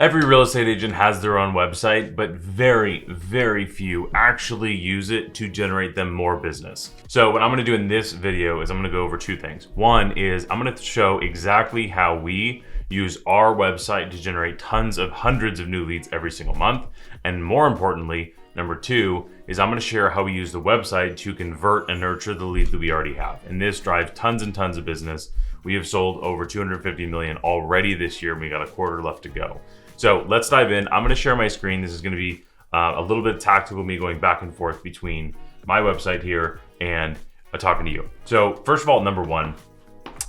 Every real estate agent has their own website, but very, very few actually use it to generate them more business. So what I'm gonna do in this video is I'm gonna go over two things. One is I'm gonna show exactly how we use our website to generate hundreds of new leads every single month. And more importantly, number two is I'm gonna share how we use the website to convert and nurture the leads that we already have. And this drives tons and tons of business. We have sold over 250 million already this year, and we got a quarter left to go. So let's dive in. I'm gonna share my screen. This is gonna be a little bit tactical, me going back and forth between my website here and talking to you. So first of all, number one,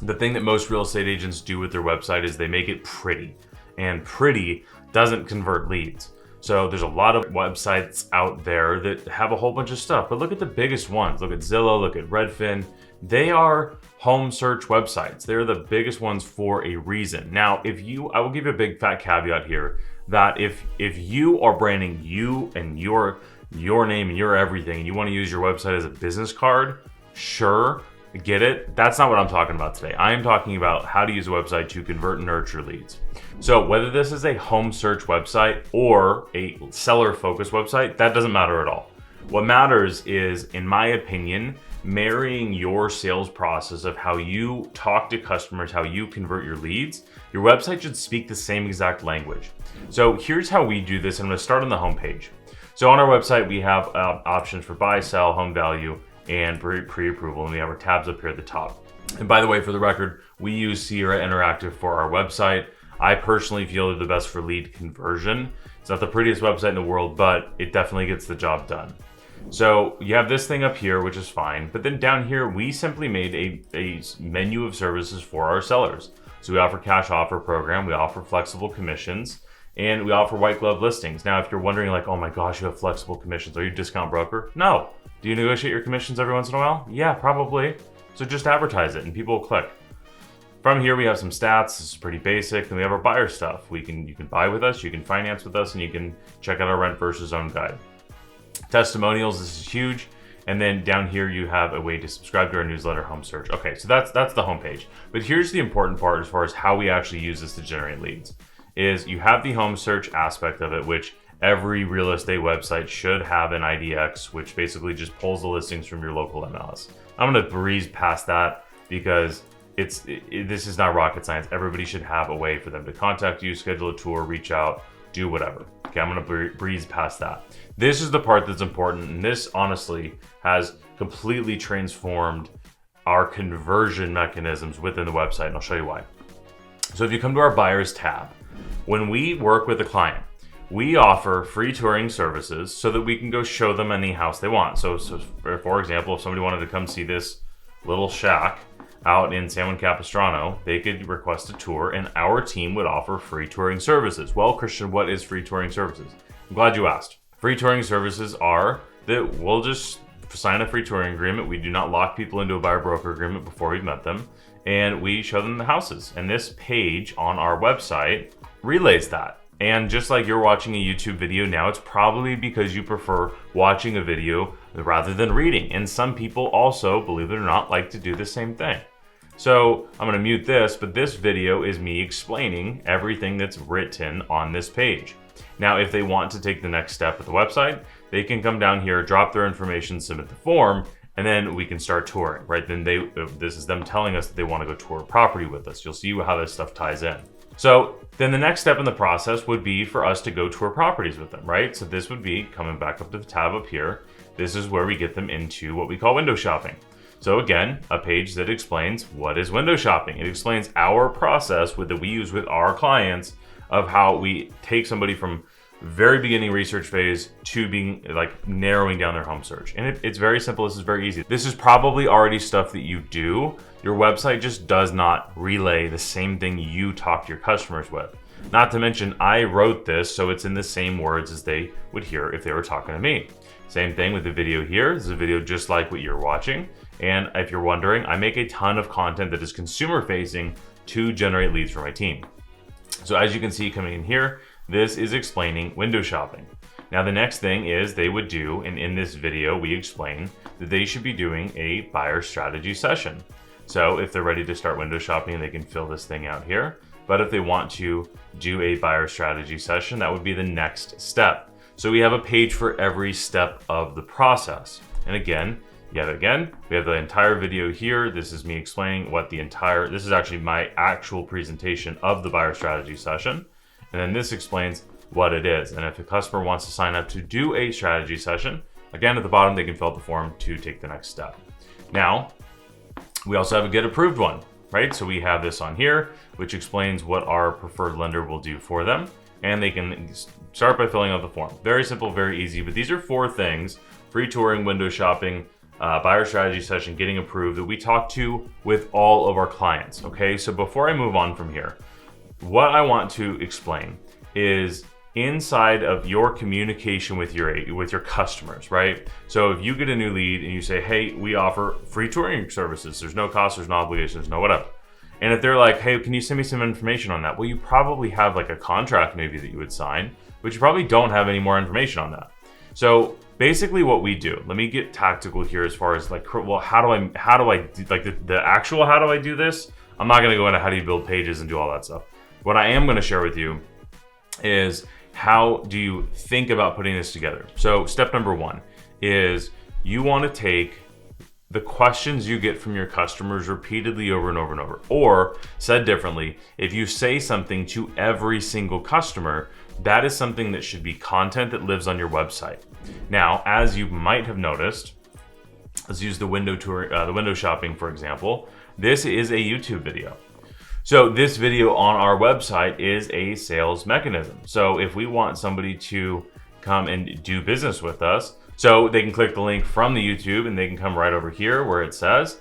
the thing that most real estate agents do with their website is they make it pretty, and pretty doesn't convert leads. So there's a lot of websites out there that have a whole bunch of stuff, but look at the biggest ones. Look at Zillow, look at Redfin. They are home search websites. They're the biggest ones for a reason. Now, I will give you a big fat caveat here that if you are branding you and your name and your everything, and you want to use your website as a business card, sure, get it. That's not what I'm talking about today. I am talking about how to use a website to convert and nurture leads. So whether this is a home search website or a seller focused website, that doesn't matter at all. What matters is, in my opinion, marrying your sales process of how you talk to customers, how you convert your leads. Your website should speak the same exact language. So here's how we do this. I'm going to start on the home page. So on our website, we have options for buy, sell, home value, and pre-approval, and we have our tabs up here at the top. And by the way, for the record, we use Sierra Interactive for our website. I personally feel they're the best for lead conversion. It's not the prettiest website in the world, but it definitely gets the job done. So you have this thing up here, which is fine. But then down here, we simply made a menu of services for our sellers. So we offer cash offer program, we offer flexible commissions, and we offer white glove listings. Now, if you're wondering like, oh my gosh, you have flexible commissions. Are you a discount broker? No. Do you negotiate your commissions every once in a while? Yeah, probably. So just advertise it and people will click. From here, we have some stats. This is pretty basic. Then we have our buyer stuff. You can buy with us, you can finance with us, and you can check out our rent versus own guide. Testimonials, this is huge. And then down here, you have a way to subscribe to our newsletter, home search. Okay, so that's the homepage. But here's the important part as far as how we actually use this to generate leads, is you have the home search aspect of it, which every real estate website should have an IDX, which basically just pulls the listings from your local MLS. I'm gonna breeze past that because this is not rocket science. Everybody should have a way for them to contact you, schedule a tour, reach out, do whatever. Okay, I'm gonna breeze past that. This is the part that's important, and this honestly has completely transformed our conversion mechanisms within the website, and I'll show you why. So if you come to our buyers tab, when we work with a client, we offer free touring services so that we can go show them any house they want. So for example, if somebody wanted to come see this little shack out in San Juan Capistrano, they could request a tour and our team would offer free touring services. Well, Christian, what is free touring services? I'm glad you asked. Free touring services are that we'll just sign a free touring agreement. We do not lock people into a buyer broker agreement before we've met them, and we show them the houses. And this page on our website relays that. And just like you're watching a YouTube video now, it's probably because you prefer watching a video rather than reading. And some people also, believe it or not, like to do the same thing. So I'm gonna mute this, but this video is me explaining everything that's written on this page. Now, if they want to take the next step with the website, they can come down here, drop their information, submit the form, and then we can start touring, right? Then this is them telling us that they want to go tour a property with us. You'll see how this stuff ties in. So then the next step in the process would be for us to go tour properties with them, right? So this would be coming back up to the tab up here. This is where we get them into what we call window shopping. So again, a page that explains what is window shopping. It explains our process that we use with our clients of how we take somebody from very beginning research phase to being like narrowing down their home search. And it's very simple. This is very easy. This is probably already stuff that you do. Your website just does not relay the same thing you talk to your customers with. Not to mention, I wrote this so it's in the same words as they would hear if they were talking to me. Same thing with the video here. This is a video just like what you're watching. And if you're wondering, I make a ton of content that is consumer facing to generate leads for my team. So as you can see coming in here, this is explaining window shopping. Now the next thing is they would do, and in this video we explain that they should be doing a buyer strategy session. So if they're ready to start window shopping, they can fill this thing out here. but if they want to do a buyer strategy session, that would be the next step. So we have a page for every step of the process. And again, yet again, we have the entire video here. This is me explaining this is actually my actual presentation of the buyer strategy session. And then this explains what it is. And if a customer wants to sign up to do a strategy session, again, at the bottom, they can fill out the form to take the next step. Now, we also have a get approved one, right? So we have this on here, which explains what our preferred lender will do for them. And they can start by filling out the form. Very simple, very easy, but these are 4 things: free touring, window shopping, buyer strategy session, getting approved, that we talk to with all of our clients, okay? So before I move on from here, what I want to explain is inside of your communication with your customers, right? So if you get a new lead and you say, hey, we offer free touring services, there's no cost, there's no obligation, there's no whatever. And if they're like, hey, can you send me some information on that? Well, you probably have like a contract maybe that you would sign, but you probably don't have any more information on that. So basically what we do, let me get tactical here as far as like, well, how do I do, like the actual, how do I do this? I'm not gonna go into how do you build pages and do all that stuff. What I am gonna share with you is how do you think about putting this together? So step number 1 is you wanna take the questions you get from your customers repeatedly over and over and over. Or said differently, if you say something to every single customer, that is something that should be content that lives on your website. Now, as you might have noticed, let's use the window tour, the window shopping, for example. This is a YouTube video. So this video on our website is a sales mechanism. So if we want somebody to come and do business with us, so they can click the link from the YouTube and they can come right over here where it says,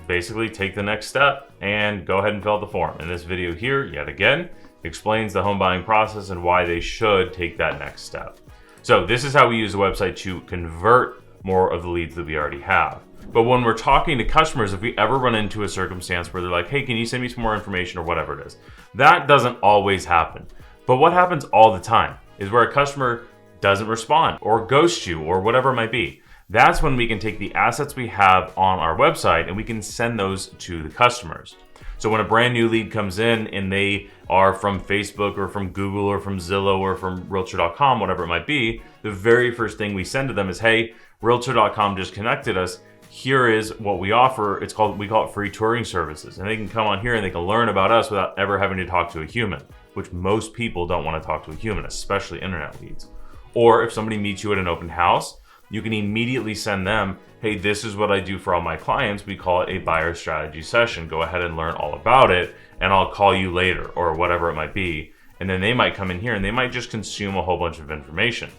basically take the next step and go ahead and fill out the form. And this video here, yet again, explains the home buying process and why they should take that next step. So this is how we use the website to convert more of the leads that we already have. But when we're talking to customers, if we ever run into a circumstance where they're like, hey, can you send me some more information or whatever it is, that doesn't always happen. But what happens all the time is where a customer doesn't respond or ghosts you or whatever it might be. That's when we can take the assets we have on our website and we can send those to the customers. So when a brand new lead comes in and they are from Facebook or from Google or from Zillow or from realtor.com, whatever it might be, the very first thing we send to them is, hey, realtor.com just connected us. Here is what we offer. We call it free touring services. And they can come on here and they can learn about us without ever having to talk to a human, which most people don't want to talk to a human, especially internet leads. Or if somebody meets you at an open house, you can immediately send them, hey, this is what I do for all my clients. We call it a buyer strategy session. Go ahead and learn all about it and I'll call you later or whatever it might be. And then they might come in here and they might just consume a whole bunch of information.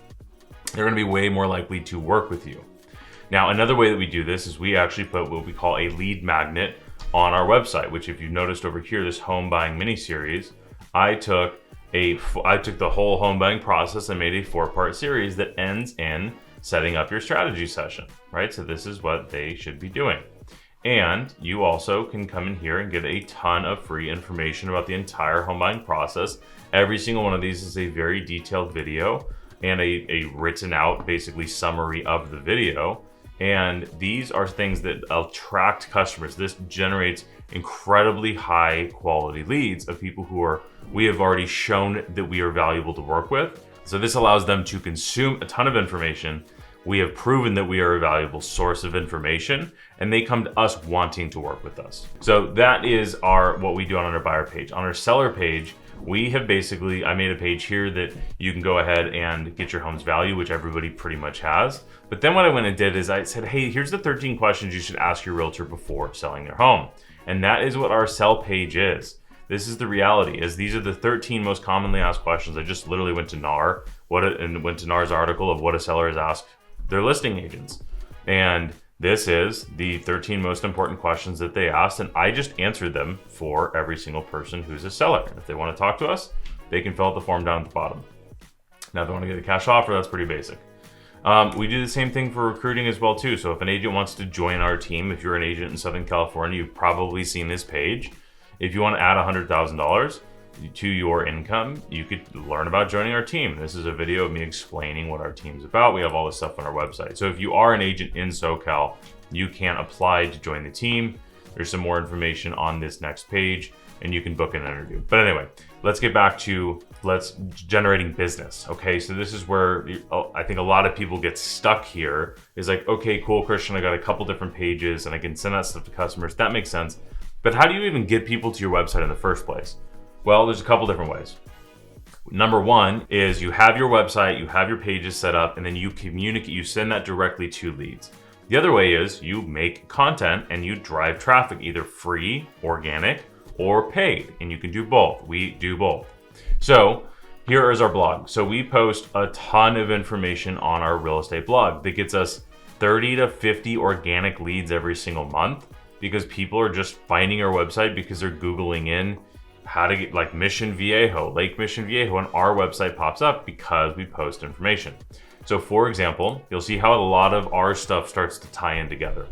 They're going to be way more likely to work with you. Now, another way that we do this is we actually put what we call a lead magnet on our website, which if you've noticed over here, this home buying mini series, I took the whole home buying process and made a 4-part series that ends in setting up your strategy session, right? So this is what they should be doing. And you also can come in here and get a ton of free information about the entire home buying process. Every single one of these is a very detailed video and a written out basically summary of the video. And these are things that attract customers. This generates incredibly high quality leads of people we have already shown that we are valuable to work with. So this allows them to consume a ton of information. We have proven that we are a valuable source of information and they come to us wanting to work with us. So that is what we do on our buyer page. On our seller page, we have I made a page here that you can go ahead and get your home's value, which everybody pretty much has. But then what I went and did is I said, hey, here's the 13 questions you should ask your realtor before selling their home. And that is what our sell page is. This is the reality, is these are the 13 most commonly asked questions. I just literally went to NAR, went to NAR's article of what a seller has asked their listing agents. And this is the 13 most important questions that they asked, and I just answered them for every single person who's a seller. If they want to talk to us, they can fill out the form down at the bottom. Now, if they want to get a cash offer, that's pretty basic. We do the same thing for recruiting as well too. So if an agent wants to join our team, if you're an agent in Southern California, you've probably seen this page. If you want to add $100,000 to your income, you could learn about joining our team. This is a video of me explaining what our team's about. We have all this stuff on our website. So if you are an agent in SoCal, you can apply to join the team. There's some more information on this next page. and you can book an interview. But anyway, let's get back to generating business. Okay, so this is where I think a lot of people get stuck here, is like, okay, cool, Christian, I got a couple different pages and I can send that stuff to customers. That makes sense. But how do you even get people to your website in the first place? Well, there's a couple different ways. Number one is you have your website, you have your pages set up, and then you communicate, you send that directly to leads. The other way is you make content and you drive traffic, either free, organic, or paid, and you can do both. We do both. So here is our blog. So we post a ton of information on our real estate blog that gets us 30 to 50 organic leads every single month, because people are just finding our website because they're Googling in how to get like Mission Viejo, Lake Mission Viejo, and our website pops up because we post information. So for example, you'll see how a lot of our stuff starts to tie in together.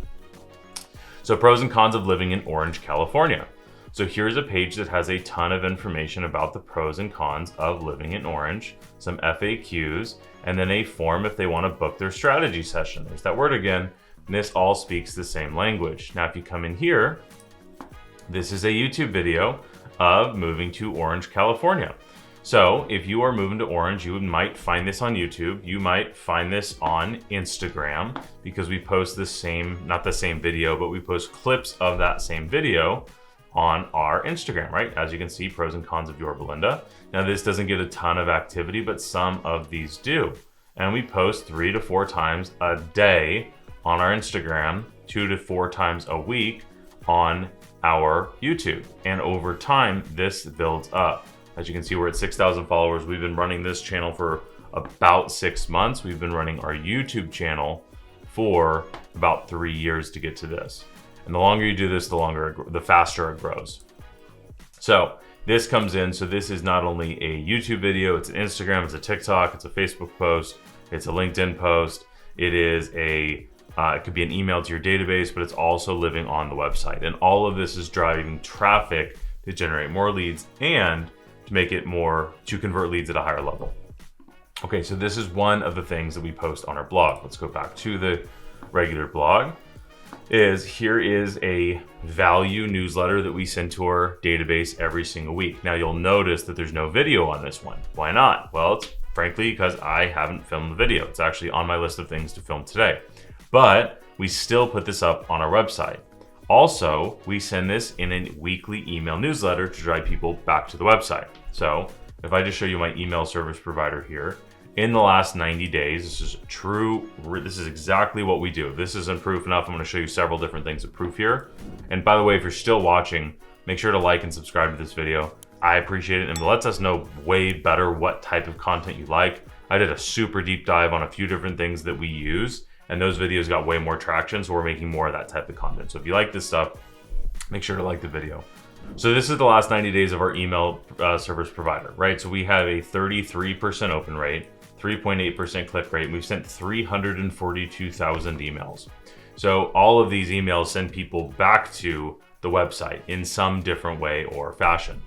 So pros and cons of living in Orange, California. So here's a page that has a ton of information about the pros and cons of living in Orange, some FAQs, and then a form if they want to book their strategy session. There's that word again. And this all speaks the same language. Now, if you come in here, this is a YouTube video of moving to Orange, California. So if you are moving to Orange, you might find this on YouTube. You might find this on Instagram, because we post the same, not the same video, but we post clips of that same video on our Instagram, right? As you can see, pros and cons of Your Belinda. Now this doesn't get a ton of activity, but some of these do. And we post 3 to 4 times a day on our Instagram, 2 to 4 times a week on our YouTube. And over time, this builds up. As you can see, we're at 6,000 followers. We've been running this channel for about 6 months. We've been running our YouTube channel for about 3 years to get to this. And the longer you do this, the faster it grows. So this comes in. So this is not only a YouTube video, it's an Instagram, it's a TikTok, it's a Facebook post, it's a LinkedIn post. It is it could be an email to your database, but it's also living on the website. And all of this is driving traffic to generate more leads and to make it more, to convert leads at a higher level. Okay, so this is one of the things that we post on our blog. Let's go back to the regular blog. Here is a value newsletter that we send to our database every single week. Now you'll notice that there's no video on this one. Why not? Well, it's frankly because I haven't filmed the video. It's actually on my list of things to film today. But we still put this up on our website. Also, we send this in a weekly email newsletter to drive people back to the website. So if I just show you my email service provider here, in the last 90 days, this is exactly what we do. If this isn't proof enough, I'm going to show you several different things of proof here. And by the way, if you're still watching, make sure to like and subscribe to this video. I appreciate it, and it lets us know way better what type of content you like. I did a super deep dive on a few different things that we use, and those videos got way more traction, so we're making more of that type of content. So if you like this stuff, make sure to like the video. So this is the last 90 days of our email service provider, right? So we have a 33% open rate, 3.8% click rate. We've sent 342,000 emails. So all of these emails send people back to the website in some different way or fashion.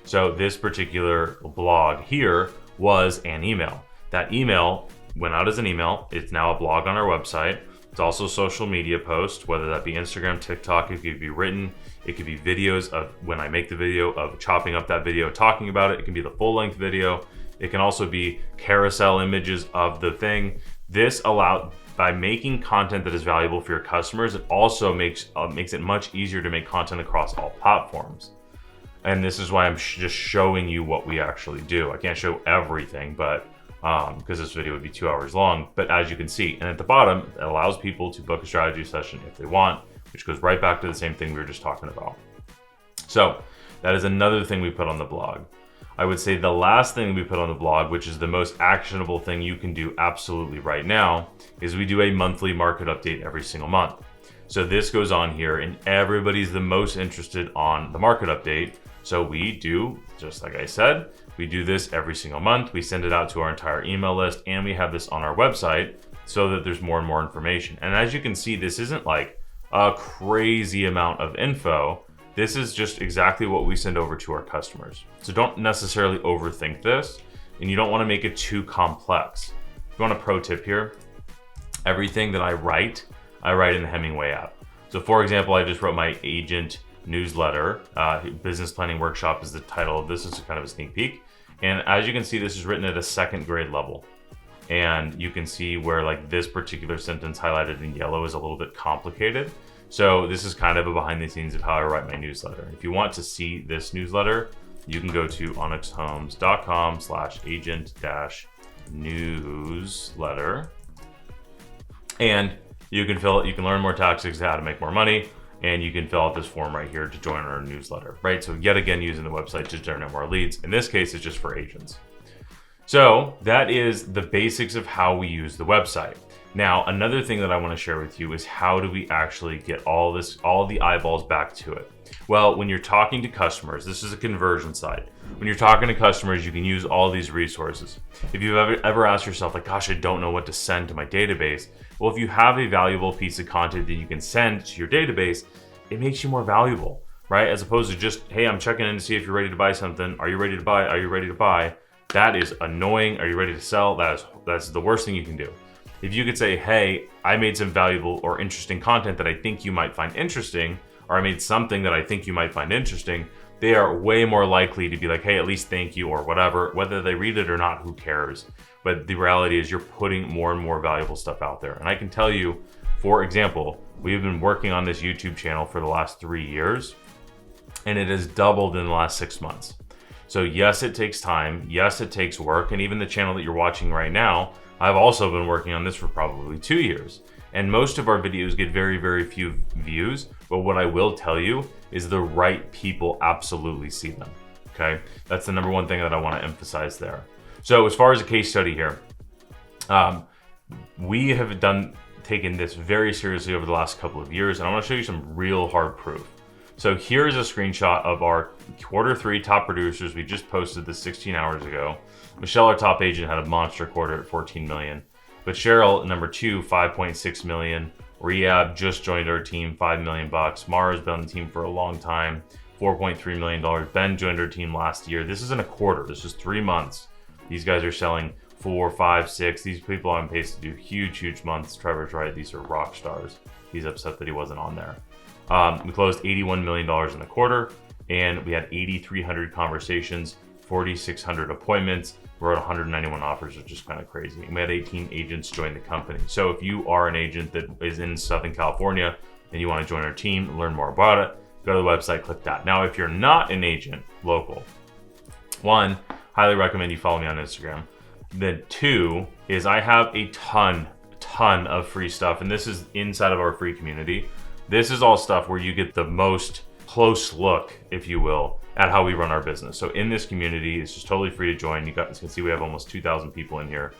So this particular blog here was an email. That email went out as an email. It's now a blog on our website. It's also a social media post, whether that be Instagram, TikTok. It could be written. It could be videos of when I make the video of chopping up that video, talking about it. It can be the full length video. It can also be carousel images of the thing. This allowed, by making content that is valuable for your customers, it also makes it much easier to make content across all platforms. And this is why I'm just showing you what we actually do. I can't show everything, but because this video would be 2 hours long. But as you can see, and at the bottom, it allows people to book a strategy session if they want, which goes right back to the same thing we were just talking about. So that is another thing we put on the blog. I would say the last thing we put on the blog, which is the most actionable thing you can do absolutely right now, is we do a monthly market update every single month. So this goes on here, and everybody's the most interested on the market update. So we do, just like I said, we do this every single month. We send it out to our entire email list, and we have this on our website so that there's more and more information. And as you can see, this isn't like a crazy amount of info. This is just exactly what we send over to our customers. So don't necessarily overthink this, and you don't want to make it too complex. If you want a pro tip here, everything that I write in the Hemingway app. So for example, I just wrote my agent newsletter. Business Planning Workshop is the title of this. It's kind of a sneak peek. And as you can see, this is written at a 2nd grade level. And you can see where like this particular sentence highlighted in yellow is a little bit complicated. So this is kind of a behind the scenes of how I write my newsletter. If you want to see this newsletter, you can go to onyxhomes.com/agent-newsletter. And you can learn more tactics how to make more money. And you can fill out this form right here to join our newsletter, right? So yet again, using the website to generate more leads. In this case, it's just for agents. So that is the basics of how we use the website. Now, another thing that I want to share with you is how do we actually get all the eyeballs back to it? Well, when you're talking to customers, this is a conversion side. When you're talking to customers, you can use all these resources. If you've ever asked yourself, like, gosh, I don't know what to send to my database. Well, if you have a valuable piece of content that you can send to your database, it makes you more valuable, right? As opposed to just, hey, I'm checking in to see if you're ready to buy something. Are you ready to buy? Are you ready to buy? That is annoying. Are you ready to sell? That's the worst thing you can do. If you could say, hey, I made some valuable or interesting content that I think you might find interesting, or I made something that I think you might find interesting, they are way more likely to be like, hey, at least thank you or whatever. Whether they read it or not, who cares? But the reality is you're putting more and more valuable stuff out there. And I can tell you, for example, we've been working on this YouTube channel for the last 3 years, and it has doubled in the last 6 months. So yes, it takes time. Yes, it takes work. And even the channel that you're watching right now, I've also been working on this for probably 2 years. And most of our videos get very, very few views. But what I will tell you is the right people absolutely see them, okay? That's the number one thing that I want to emphasize there. So as far as a case study here, we have taken this very seriously over the last couple of years. And I want to show you some real hard proof. So here's a screenshot of our Q3 top producers. We just posted this 16 hours ago. Michelle, our top agent, had a monster quarter at 14 million. But Cheryl, number 2, 5.6 million. Rehab just joined our team, $5 million. Mara's been on the team for a long time, $4.3 million. Ben joined our team last year. This isn't a quarter, this is 3 months. These guys are selling 4, 5, 6. These people are on pace to do huge, huge months. Trevor's right, these are rock stars. He's upset that he wasn't on there. We closed $81 million in the quarter, and we had 8,300 conversations, 4,600 appointments. We're at 191 offers, which is kind of crazy. And we had 18 agents join the company. So if you are an agent that is in Southern California and you want to join our team, learn more about it, go to the website, click that. Now, if you're not an agent local, 1, highly recommend you follow me on Instagram. Then 2 is I have a ton of free stuff, and this is inside of our free community. This is all stuff where you get the most close look, if you will, at how we run our business. So in this community, it's just totally free to join. You can see we have almost 2,000 people in here.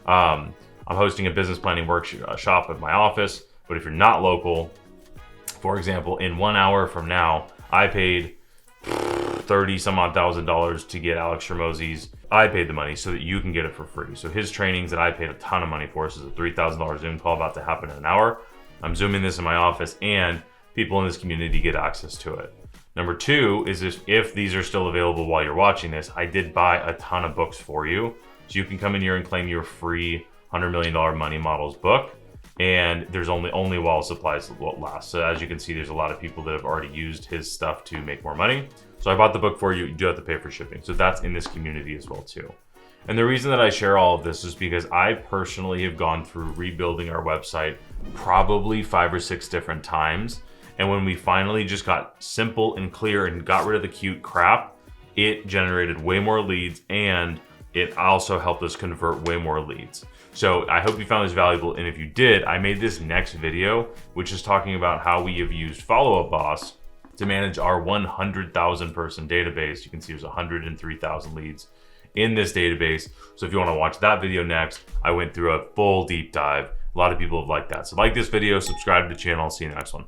I'm hosting a business planning workshop at my office, but if you're not local, for example, in 1 hour from now, I paid $30-some odd thousand to get Alex Hormozzi's. I paid the money so that you can get it for free. So his trainings that I paid a ton of money for, this is a $3,000 Zoom call about to happen in an hour. I'm Zooming this in my office, and people in this community get access to it. Number 2 is if these are still available while you're watching this, I did buy a ton of books for you. So you can come in here and claim your free $100 Million Money Models book. And there's only while supplies will last. So as you can see, there's a lot of people that have already used his stuff to make more money. So I bought the book for you. You do have to pay for shipping. So that's in this community as well too. And the reason that I share all of this is because I personally have gone through rebuilding our website probably 5 or 6 different times. And when we finally just got simple and clear and got rid of the cute crap, it generated way more leads, and it also helped us convert way more leads. So I hope you found this valuable. And if you did, I made this next video, which is talking about how we have used Follow Up Boss to manage our 100,000 person database. You can see there's 103,000 leads in this database. So if you want to watch that video next, I went through a full deep dive. A lot of people have liked that. So like this video, subscribe to the channel. See you in the next one.